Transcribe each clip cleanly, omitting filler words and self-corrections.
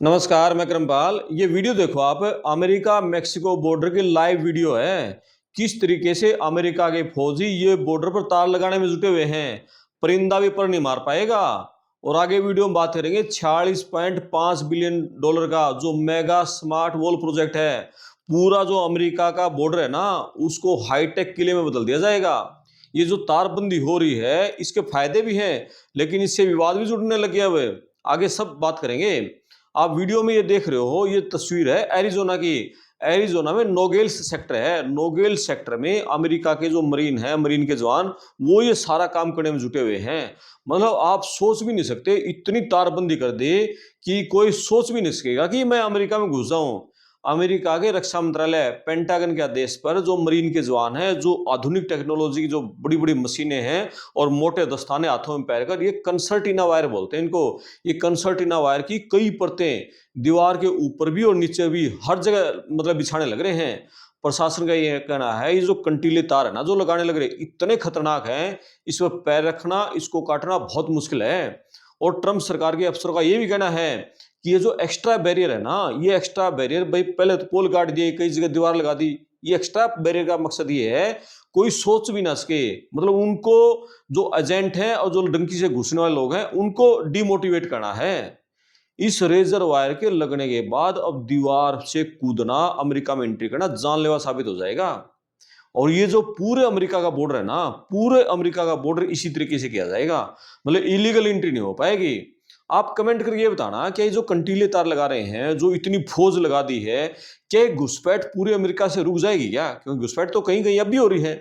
नमस्कार, मैं क्रमपाल। ये वीडियो देखो आप, अमेरिका मेक्सिको बॉर्डर की लाइव वीडियो है। किस तरीके से अमेरिका के फौजी ये बॉर्डर पर तार लगाने में जुटे हुए हैं। परिंदा भी पर नहीं मार पाएगा। और आगे वीडियो में बात करेंगे 46.5 बिलियन डॉलर का जो मेगा स्मार्ट वॉल प्रोजेक्ट है। पूरा जो अमेरिका का बॉर्डर है ना, उसको हाईटेक किले में बदल दिया जाएगा। ये जो तारबंदी हो रही है, इसके फायदे भी हैं, लेकिन इससे विवाद भी जुड़ने लगे। अब आगे सब बात करेंगे। आप वीडियो में ये देख रहे हो, ये तस्वीर है एरिजोना की। एरिजोना में नोगेल्स सेक्टर है। नोगेल्स सेक्टर में अमेरिका के जो मरीन है, मरीन के जवान, वो ये सारा काम करने में जुटे हुए हैं। मतलब आप सोच भी नहीं सकते, इतनी तारबंदी कर दे कि कोई सोच भी नहीं सकेगा कि मैं अमेरिका में घुस जाऊं। अमेरिका के रक्षा मंत्रालय पेंटागन के आदेश पर जो मरीन के जवान हैं, जो आधुनिक टेक्नोलॉजी की जो बड़ी बड़ी मशीनें हैं और मोटे दस्ताने हाथों में पहनकर, ये कंसर्टिना वायर बोलते हैं इनको। ये कंसर्टिना वायर की कई परतें दीवार के ऊपर भी और नीचे भी हर जगह मतलब बिछाने लग रहे हैं। प्रशासन का ये कहना है, ये जो कंटीले तार है ना जो लगाने लग रहे, इतने खतरनाक हैं, इस पर पैर रखना, इसको काटना बहुत मुश्किल है। और ट्रंप सरकार के अफसरों का ये भी कहना है कि ये जो एक्स्ट्रा बैरियर है ना, ये एक्स्ट्रा बैरियर, भाई पहले तो पोल काट दिए, कई जगह दीवार लगा दी। ये एक्स्ट्रा बैरियर का मकसद ये है कोई सोच भी ना सके, मतलब उनको जो एजेंट हैं और जो डंकी से घुसने वाले लोग हैं, उनको डिमोटिवेट करना है। इस रेजर वायर के लगने के बाद अब दीवार से कूदना, अमेरिका में एंट्री करना जानलेवा साबित हो जाएगा। और ये जो पूरे अमेरिका का बॉर्डर है ना, पूरे अमेरिका का बॉर्डर इसी तरीके से किया जाएगा। मतलब इलीगल एंट्री नहीं हो पाएगी। आप कमेंट करके ये बताना कि ये जो कंटीले तार लगा रहे हैं, जो इतनी फौज लगा दी है, क्या ये घुसपैठ पूरे अमेरिका से रुक जाएगी क्या? क्योंकि घुसपैठ तो कहीं कहीं अब भी हो रही है।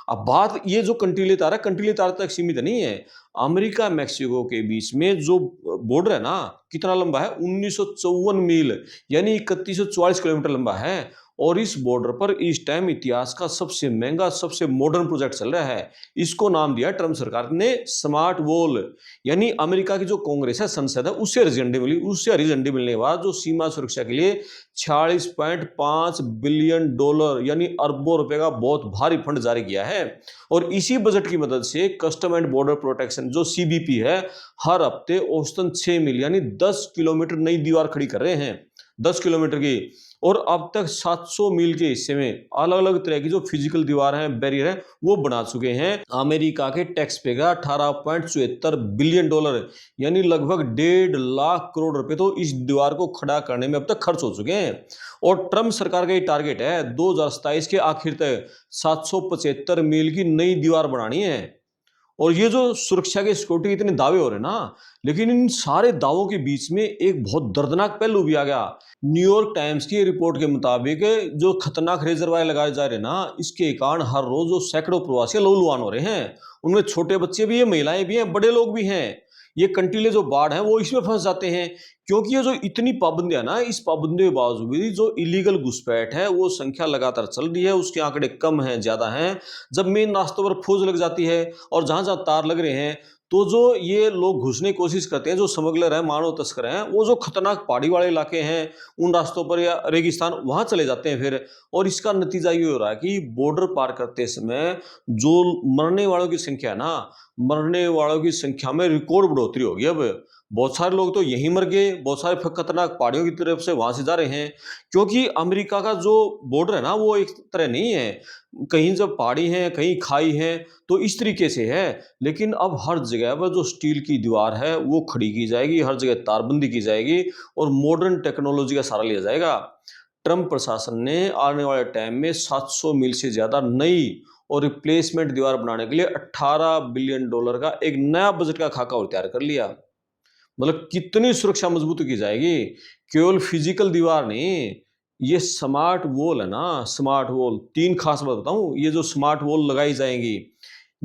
अब बात ये जो कंटीले तार है, कंटीले तार तक सीमित नहीं है। अमेरिका मेक्सिको के बीच में जो बॉर्डर है ना, कितना लंबा है? 1954 मील, यानी 3144 किलोमीटर लंबा है। और इस बॉर्डर पर इस टाइम इतिहास का सबसे महंगा, सबसे मॉडर्न प्रोजेक्ट चल रहा है। इसको नाम दिया ट्रम्प सरकार ने स्मार्ट वॉल। यानी अमेरिका की जो कांग्रेस है, संसद है, उससे हरी झंडी मिली। उससे हरी झंडी मिलने के बाद जो सीमा सुरक्षा के लिए 46.5 बिलियन डॉलर यानी अरबों रुपए का बहुत भारी फंड जारी किया है। और इसी बजट की मदद से कस्टम एंड बॉर्डर प्रोटेक्शन जो सीबीपी है, हर हफ्ते औसतन 6 मील यानी 10 किलोमीटर नई दीवार खड़ी कर रहे हैं। 10 किलोमीटर की। और अब तक 700 मील के हिस्से में अलग अलग तरह की जो फिजिकल दीवार हैं, बैरियर है, वो बना चुके हैं। अमेरिका के टैक्स पे का 18.74 बिलियन डॉलर यानी लगभग 1.5 करोड़ रुपए तो इस दीवार को खड़ा करने में अब तक खर्च हो चुके हैं। और ट्रम्प सरकार का ये टारगेट है 2027 के आखिर तक 775 मील की नई दीवार बनानी है। और ये जो सुरक्षा के सिक्योरिटी इतने दावे हो रहे हैं ना, लेकिन इन सारे दावों के बीच में एक बहुत दर्दनाक पहलू भी आ गया। न्यूयॉर्क टाइम्स की रिपोर्ट के मुताबिक जो खतरनाक रेजरवायर लगाए जा रहे हैं ना, इसके कारण हर रोज जो सैकड़ों प्रवासी लहूलुहान हो रहे हैं। उनमें छोटे बच्चे भी हैं, महिलाएं भी हैं, बड़े लोग भी हैं। ये कंटीले जो बाढ़ है वो इसमें फंस जाते हैं। क्योंकि ये जो इतनी पाबंदियां ना, इस पाबंदियों के बावजूद भी जो इलीगल घुसपैठ है वो संख्या लगातार चल रही है। उसके आंकड़े कम हैं, ज्यादा हैं। जब मेन रास्तों पर फौज लग जाती है और जहां जहां तार लग रहे हैं, तो जो ये लोग घुसने की कोशिश करते हैं, जो स्मगलर है, मानव तस्कर हैं, वो जो खतरनाक पहाड़ी वाले इलाके हैं, उन रास्तों पर या रेगिस्तान, वहां चले जाते हैं फिर। और इसका नतीजा ये हो रहा है कि बॉर्डर पार करते समय जो मरने वालों की संख्या है ना, मरने वालों की संख्या में रिकॉर्ड बढ़ोतरी होगी। अब बहुत सारे लोग तो यहीं मर गए, बहुत सारे खतरनाक पहाड़ियों की तरफ से वहां से जा रहे हैं। क्योंकि अमेरिका का जो बॉर्डर है ना, वो एक तरह नहीं है। कहीं जब पहाड़ी है, कहीं खाई है, तो इस तरीके से है। लेकिन अब हर जगह पर जो स्टील की दीवार है वो खड़ी की जाएगी, हर जगह तारबंदी की जाएगी और मॉडर्न टेक्नोलॉजी का सहारा लिया जाएगा। ट्रंप प्रशासन ने आने वाले टाइम में 700 मील से ज्यादा नई और रिप्लेसमेंट दीवार बनाने के लिए 18 बिलियन डॉलर का एक नया बजट का खाका और तैयार कर लिया। मतलब कितनी सुरक्षा मजबूत की जाएगी। केवल फिजिकल दीवार नहीं, ये स्मार्ट वॉल है ना, स्मार्ट वॉल, तीन खास बात बताऊं। ये जो स्मार्ट वॉल लगाई जाएंगी,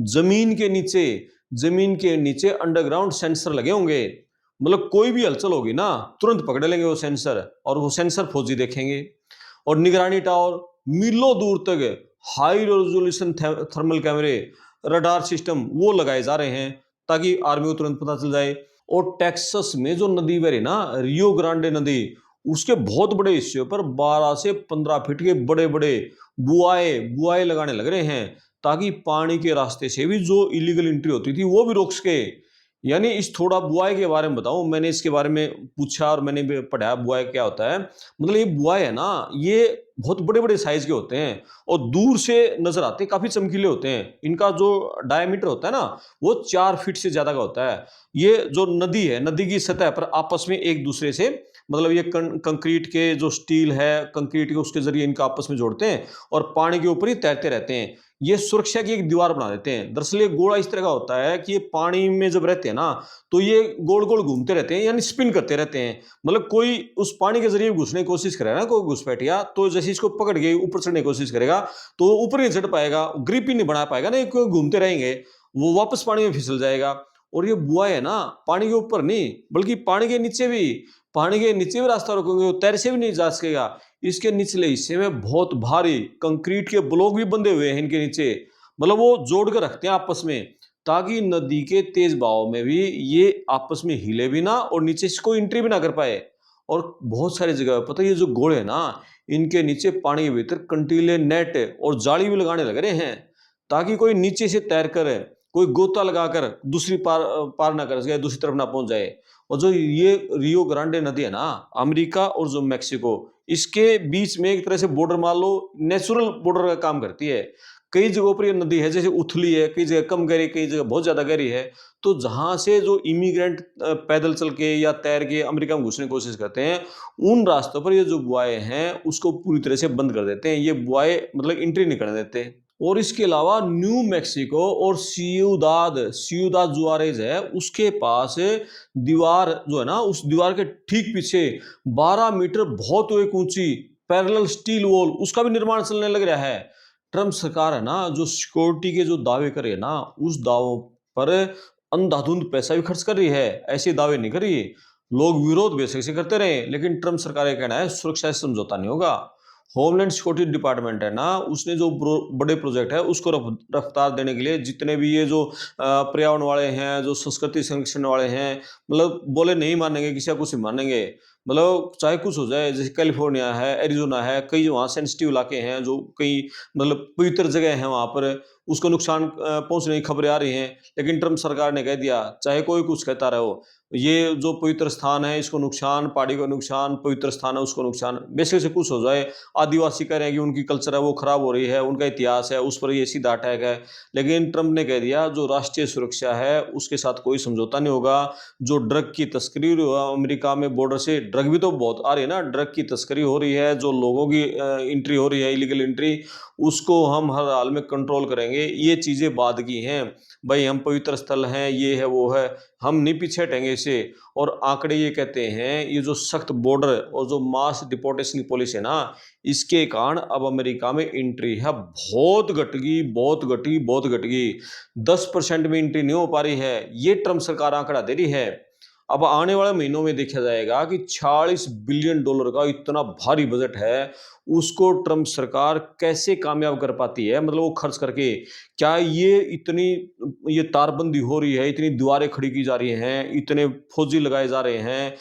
जमीन के नीचे, जमीन के नीचे अंडरग्राउंड सेंसर लगे होंगे। मतलब कोई भी हलचल होगी ना, तुरंत पकड़ लेंगे वो सेंसर, और वो सेंसर फौजी देखेंगे। और निगरानी टावर, मीलों दूर तक हाई रेजोल्यूशन थर्मल कैमरे, रडार सिस्टम वो लगाए जा रहे हैं, ताकि आर्मी को तुरंत पता चल जाए। और टेक्सास में जो नदी बह रही ना, रियो ग्रांडे नदी, उसके बहुत बड़े हिस्से पर 12 से 15 फीट के बड़े बड़े बुआए बुआए लगाने लग रहे हैं, ताकि पानी के रास्ते से भी जो इलीगल एंट्री होती थी वो भी रोक सके। यानी इस थोड़ा बुआई के बारे में बताऊं, मैंने इसके बारे में पूछा और मैंने भी पढ़ा बुआई क्या होता है। मतलब ये बुआई है ना, ये बहुत बड़े बड़े साइज के होते हैं और दूर से नजर आते हैं, काफी चमकीले होते हैं। इनका जो डायमीटर होता है ना, वो 4 फीट से ज्यादा का होता है। ये जो नदी है, नदी की सतह पर आपस में एक दूसरे से, मतलब ये कंक्रीट के जो स्टील है, कंक्रीट के उसके जरिए इनका आपस में जोड़ते हैं और पानी के ऊपर ही तैरते रहते हैं। ये सुरक्षा की एक दीवार बना देते हैं। दरअसल ये गोला इस तरह का होता है कि ये पानी में जब रहते हैं ना, तो ये गोल गोल घूमते रहते हैं, यानी स्पिन करते रहते हैं। मतलब कोई उस पानी के जरिए घुसने की कोशिश करेगा ना, कोई घुसपैठिया, तो जैसे इसको पकड़ के ऊपर चढ़ने की कोशिश करेगा, तो वो ऊपर नहीं चढ़ पाएगा, ग्रिप ही नहीं बना पाएगा ना, एक घूमते रहेंगे, वो वापस पानी में फिसल जाएगा। और ये बुआ है ना, पानी के ऊपर नहीं बल्कि पानी के नीचे भी, पानी के नीचे भी रास्ता रोकेंगे, वो तैर से भी नहीं जा सकेगा। इसके निचले हिस्से में बहुत भारी कंक्रीट के ब्लॉक भी बंधे हुए हैं इनके नीचे। मतलब वो जोड़ कर रखते हैं आपस में, ताकि नदी के तेज बहाव में भी ये आपस में हिले भी ना और नीचे से कोई एंट्री भी ना कर पाए। और बहुत सारी जगह पता है, ये जो घोड़े हैं ना, इनके नीचे पानी के भीतर कंटीले नेट और जाली भी लगाने लग रहे हैं, ताकि कोई नीचे से तैर कर, कोई गोता लगाकर दूसरी पार पार ना कर सके, दूसरी तरफ ना पहुंच जाए। और जो ये रियो ग्रांडे नदी है ना, अमेरिका और जो मैक्सिको, इसके बीच में एक तरह से बॉर्डर मान लो, नेचुरल बॉर्डर का काम करती है। कई जगहों पर ये नदी है जैसे उथली है, कई जगह कम गहरी, कई जगह बहुत ज्यादा गहरी है। तो जहां से जो इमिग्रेंट पैदल चल के या तैर के अमेरिका में घुसने की कोशिश करते हैं, उन रास्तों पर ये जो बुआए हैं उसको पूरी तरह से बंद कर देते हैं। ये बुआए मतलब एंट्री नहीं करने देते। और इसके अलावा न्यू मैक्सिको और सियुदाद सियुदाद जुआरेज है, उसके पास दीवार जो है ना, उस दीवार के ठीक पीछे 12 मीटर बहुत एक ऊंची पैरेलल स्टील वॉल, उसका भी निर्माण चलने लग रहा है। ट्रम्प सरकार है ना, जो सिक्योरिटी के जो दावे करे ना, उस दावों पर अंधाधुंध पैसा भी खर्च कर रही है। ऐसे दावे नहीं कर रही। लोग विरोध बेशक से करते रहे, लेकिन ट्रम्प सरकार का कहना है सुरक्षा से समझौता नहीं होगा। होमलैंड सिक्योरिटी डिपार्टमेंट है ना, उसने जो बड़े प्रोजेक्ट है उसको रफ्तार देने के लिए जितने भी ये जो पर्यावरण वाले हैं, जो संस्कृति संरक्षण वाले हैं, मतलब बोले नहीं मानेंगे, किसी का कुछ नहीं मानेंगे। मतलब चाहे कुछ हो जाए, जैसे कैलिफोर्निया है, एरिजोना है, कई वहाँ सेंसिटिव इलाके हैं, जो कई मतलब पवित्र जगह हैं, वहाँ पर उसको नुकसान पहुंचने की खबरें आ रही हैं। लेकिन ट्रम्प सरकार ने कह दिया, चाहे कोई कुछ कहता रहो, ये जो पवित्र स्थान है इसको नुकसान, पहाड़ी को नुकसान, पवित्र स्थान है उसको नुकसान, बेसिक से कुछ हो जाए। आदिवासी कह रहे हैं कि उनकी कल्चर है वो खराब हो रही है, उनका इतिहास है, उस पर ये सीधा अटैक है। लेकिन ट्रम्प ने कह दिया जो राष्ट्रीय सुरक्षा है उसके साथ कोई समझौता नहीं होगा। जो ड्रग की तस्करी अमेरिका में बॉर्डर से ड्रग भी तो बहुत आ रही है ना, ड्रग की तस्करी हो रही है, जो लोगों की एंट्री हो रही है, इलीगल एंट्री, उसको हम हर हाल में कंट्रोल करेंगे। ये चीजें बाद की हैं भाई, हम पवित्र स्थल हैं, ये है वो है, हम नहीं पीछे हटेंगे इसे। और आंकड़े ये कहते हैं, ये जो सख्त बॉर्डर और जो मास डिपोर्टेशन की पॉलिसी है ना, इसके कारण अब अमेरिका में एंट्री है बहुत घट गई, बहुत घटी, बहुत घट गई। 10% में एंट्री नहीं हो पा रही है, ये ट्रम्प सरकार आंकड़ा दे रही है। अब आने वाले महीनों में देखा जाएगा कि $46 बिलियन का इतना भारी बजट है, उसको ट्रम्प सरकार कैसे कामयाब कर पाती है, मतलब वो खर्च करके। क्या ये इतनी, ये तारबंदी हो रही है, इतनी दीवारें खड़ी की जा रही हैं, इतने फौजी लगाए जा रहे हैं,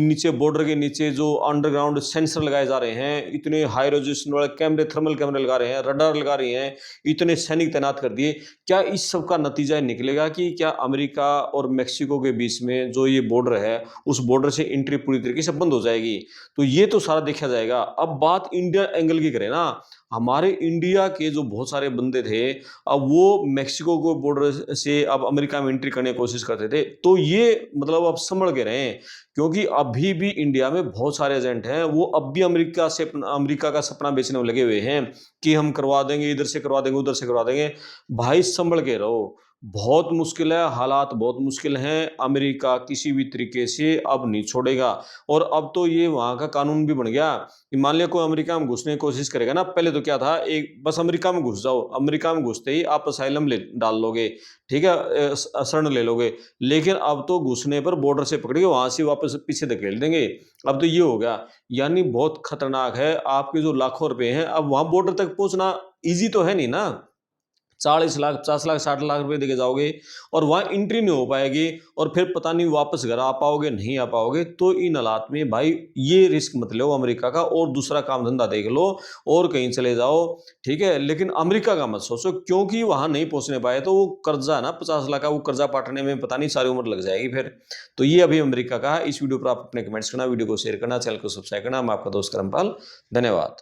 नीचे बॉर्डर के नीचे जो अंडरग्राउंड सेंसर लगाए जा रहे हैं, इतने हाई रेजोल्यूशन वाले कैमरे, थर्मल कैमरे लगा रहे हैं, रडार लगा रही हैं, इतने सैनिक तैनात कर दिए। क्या इस सब का नतीजा निकलेगा कि क्या अमेरिका और मेक्सिको के बीच में जो ये बॉर्डर है, उस बॉर्डर से एंट्री पूरी तरीके से बंद हो जाएगी? तो ये तो सारा देखा जाएगा। अब बात इंडिया एंगल की करें ना, हमारे इंडिया के जो बहुत सारे बंदे थे, अब वो मेक्सिको को बॉर्डर से अब अमेरिका में एंट्री करने की कोशिश करते थे, तो ये मतलब अब संभल के रहे, क्योंकि अभी भी इंडिया में बहुत सारे एजेंट हैं, वो अब भी अमेरिका का सपना बेचने में लगे हुए हैं कि हम करवा देंगे, इधर से करवा देंगे, उधर से करवा देंगे। भाई संभल के रहो, बहुत मुश्किल है, हालात बहुत मुश्किल हैं। अमेरिका किसी भी तरीके से अब नहीं छोड़ेगा। और अब तो ये वहां का कानून भी बन गया कि मान लिया कोई अमेरिका में घुसने की कोशिश करेगा ना, पहले तो क्या था, एक बस अमेरिका में घुस जाओ, अमेरिका में घुसते ही आप असाइलम ले डाल लोगे, ठीक है, शरण ले लोगे। लेकिन अब तो घुसने पर बॉर्डर से पकड़ के वहां से वापस पीछे धकेल देंगे। अब तो ये हो गया, यानी बहुत खतरनाक है। आपके जो लाखों रुपए हैं, अब वहां बॉर्डर तक पहुंचना ईजी तो है नहीं ना। 40 लाख 50 लाख 60 लाख रुपए देके जाओगे और वहां एंट्री नहीं हो पाएगी और फिर पता नहीं वापस घर आ पाओगे नहीं आ पाओगे। तो इन हालात में भाई ये रिस्क मत लो अमेरिका का, और दूसरा काम धंधा देख लो और कहीं चले जाओ, ठीक है, लेकिन अमेरिका का मत सोचो, क्योंकि वहां नहीं पहुंचने पाए तो वो कर्जा ना 50 लाख का, वो कर्जा पाटने में पता नहीं सारी उम्र लग जाएगी फिर। तो ये अभी अमेरिका का है। इस वीडियो पर आप अपने कमेंट्स करना, वीडियो को शेयर करना, चैनल को सब्सक्राइब करना। मैं आपका दोस्त करमपाल, धन्यवाद।